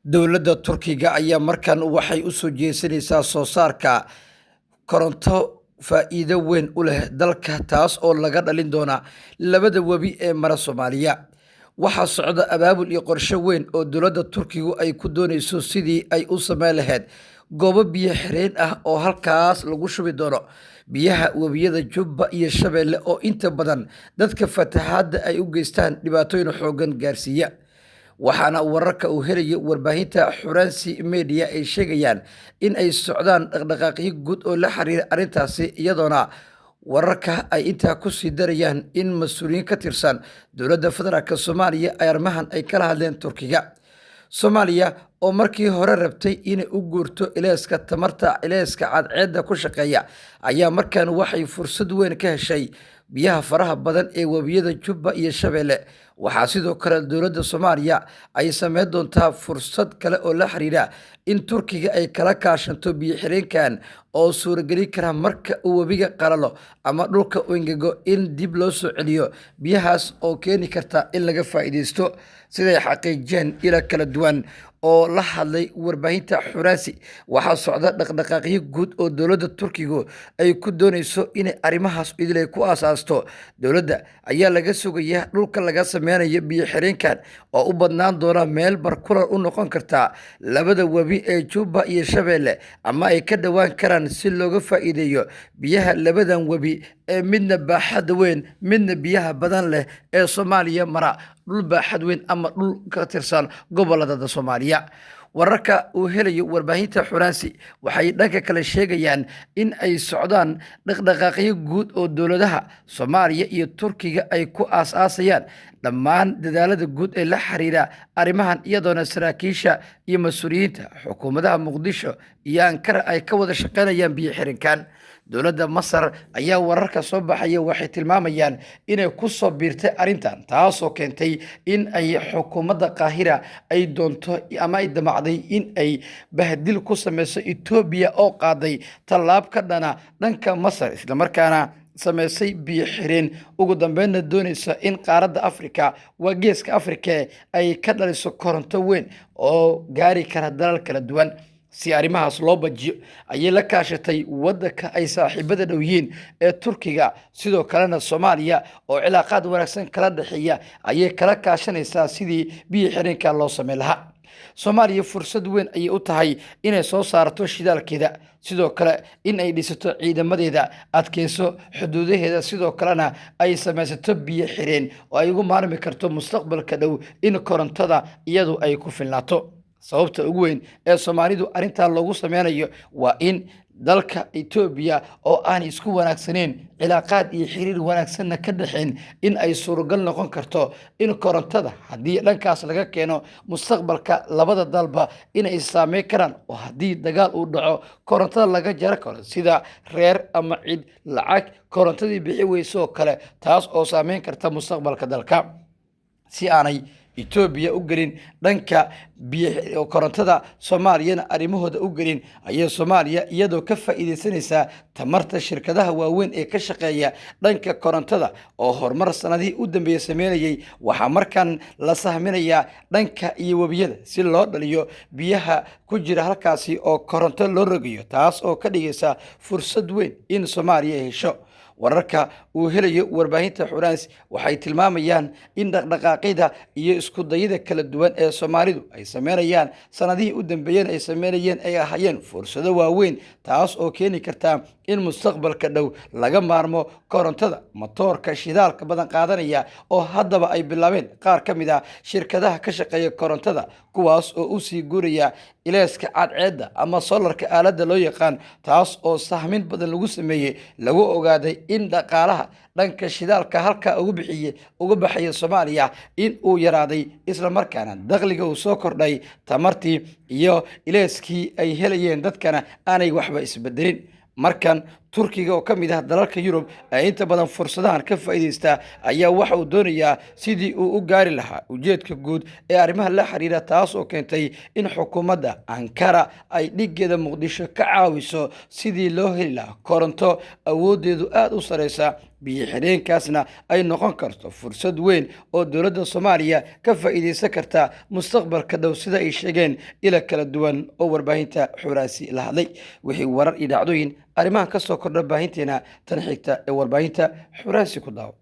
Dowladda Turkiga ayaa markan waxay u soo jeesanaysaa soo saarka koronto faa'iido weyn u leh dalka taas oo laga dhalin doona labada webi ee mara Soomaaliya. Waxaa socda abaabul iyo qorshe weyn oo dowladda Turkigu ay ku doonayso sidii ay u samayn lahayd goobo biyo xireen ah oo halkaas lagu shubi doono biyaha webiyada Jubba iyo Shabeelle oo inta badan dadka fatahaadda ay u geystaan dhibaatooyin xooggan gaarsiiya. Waxaana wararka uu helayo warbaahinta Xuransi Media ay sheegayaan in ay socdaan dhaqdhaqaaqyo guud oo la xiriira arrintaasi iyadoona wararka ay intaa ku sii darayaan in mas'uuliyiin ka tirsan dowladda federaalk Soomaaliya ay arrimahan ay kala hadleen Turkiga. Soomaaliya oo markii hore rabtay inay u guurto ilayska tamarta ilayska cadceedda ku shaqeeya ayaa markan waxay fursad weyn ka heshay biyaha faraha badan ee webiyada Jubba iyo Shabeelle. Waxaa sidoo kale dowladda Soomaaliya ay sameyn doontaa fursad kale oo la xiriira in Turkiga ay kala kaashanto biyo xireenkan oo suuragelin kara marka uu webiga qalalo ama dhulka uu engego in dib loo soo celiyo biyahaas oo keeni karta in laga faa'iideysto siday xaqiijiyeen ilo kala duwan oo la hadlay warbaahinta Xuransi. Waxaa socda dhaqdhaqaaqyo guud oo dowladda Turkigu ay ku doonayso inay arrimahaas idil ku aasaasto. Dowladda ayaa laga sugayaa dhulka laga sameynayo biyo xireenkan oo u badnaan doona meel barkulan u noqon karta labada webi ee Jubba iyo Shabeelle ama ay ka dhawaan karaan si looga faa'iideeyo biyaha labadan webi ee midna baaxad weyn midna biyaha badan leh ee Soomaaliya mara dhul baaxad weyn ama dhul ka tirsan gobolada Soomaaliya. Wararka uu helayo warbaahinta Xuransi waxay dhanka kale sheegayaan in ay socdaan dhaqdhaqaaqyo guud oo dowladaha Soomaaliya iyo Turkiga ay ku aasaasayaan dhammaan dadaalada guud ee la xiriira arrimahan iyadoona saraakiisha iyo mas'uuliyiinta xukuumadaha Muqdisho iyo Ankara ay ka wada shaqeynayaan biyo xireenkan. Dowladda Masar ayaa wararka soo baxaya waxay tilmaamayaan inay ku soo biirtay arrintan taasoo keentay in ay xukuumadda Qaahira ay doonto ama ay damacday in ay bahdil ku sameyso Itoobiya oo qaaday tallaab ka dhana dhanka Masar isla markaana sameysay biyo xireen ugu dambeynna doonaysa in qaaradda Afrika waa geeska Afrika ay ka dhaliso koronto weyn oo gaari kara dalal kala duwan. Si arrimahaas loo bajiyo ayay la kaashatay waddanka ay saaxiibada dhow yihiin ee Turkiga sidoo kalena Soomaaliya oo cilaaqaad wanaagsan kala dhaxeeya ayay kala kaashanaysaa sidii biyo xireenka loo sameyn lahaa. Soomaaliya fursad weyn ayay u tahay inay soo saarto shidaalkeeda sidoo kale in ay dhisato ciidamadeeda adkeyso xuduudaheeda sidoo kalena ay sameysato biyo xireen oo ay ugu maarmi karto mustaqbalka dhow in korontada iyadu ay ku filnaato. Sababta ugu weyn ee Soomaalidu arrintan loogu sameynayo waa in dalka Itoobiya oo aan isku wanaagsaneyn cilaaqaad iyo xiriir wanaagsanna ka dhaxayn in ay suuragal noqon karto in korontada haddii dhankaas laga keeno mustaqbalka labada dalba inay saameyn karaan oo haddii dagaal uu dhaco korontada laga jaro karo sida reer ama cid lacag korontadii bixi weyso kale taas oo saameyn karta mustaqbalka dalka. Si aanay Itoobiya u gelin dhanka biyo korontada Soomaaliyana arrimahooda u gelin ayay Soomaaliya iyadoo ka faa'iideysanaysa tamarta shirkadaha waaweyn ee ka shaqeeya dhanka korontada oo horumar sanadihii u dambeeyay sameynayay. Waxaa markan la sahminayaa dhanka iyo webiyada si loo dhaliyo biyaha ku jira halkaasi oo koronto loo rogayo taas oo ka dhigaysa fursad weyn in Soomaaliya hesho. Wararka uu helayo warbaahinta Xuransi waxay tilmaamayaan in dhaqdhaqaaqyada iyo isku dayada kala duwan ee Soomaalidu ay sameynayaan sanadihii u dambeeyay ay sameynayeen ay ahaayeen fursado waaweyn taas oo keeni karta in mustaqbalka dhow laga maarmo korontada matoorka shidaalka badan qaadanaya oo haddaba ay bilaabeen qaar ka mid ah shirkadaha ka shaqeeya korontada kuwaas oo u sii guuraya ilayska cadceedda ama solarka aaladda loo yaqaan taas oo sahmin badan lagu sameeyay lagu ogaaday in dhaqaalaha dhanka shidaalka halka ugu baxaya Soomaaliya in uu yaraaday isla markaana dakhliga uu soo kordhay tamartii iyo ilayskii ay helayeen dadkana aanay waxba isbedelin. Markan turkiga oo ka mid ah dalalka yurub ee inta badan fursadahan ka faa'iidaysta ayaa waxa uu doonayaa sidii uu u gaari lahaa ujeedka guud ee arrimaha la xiriira, taas oo keentay in xukuumadda ankara ay dhigeeda muqdisho ka caawiso sidii loo heli lahaa koronto awoodeedu aad u sareysa. biyo-xireenkaasna ay noqon karto fursad weyn oo dowladda Soomaaliya ka faa'iideysan karta mustaqbalka dhow, sida ay sheegeen ila kala duwan oo warbaahinta Xuraasi la hadlay. wixii warar iyo dhacdooyin arrimahan ka soo kordha baahinteena tan xigta ee warbaahinta Xuraasi ku daawo.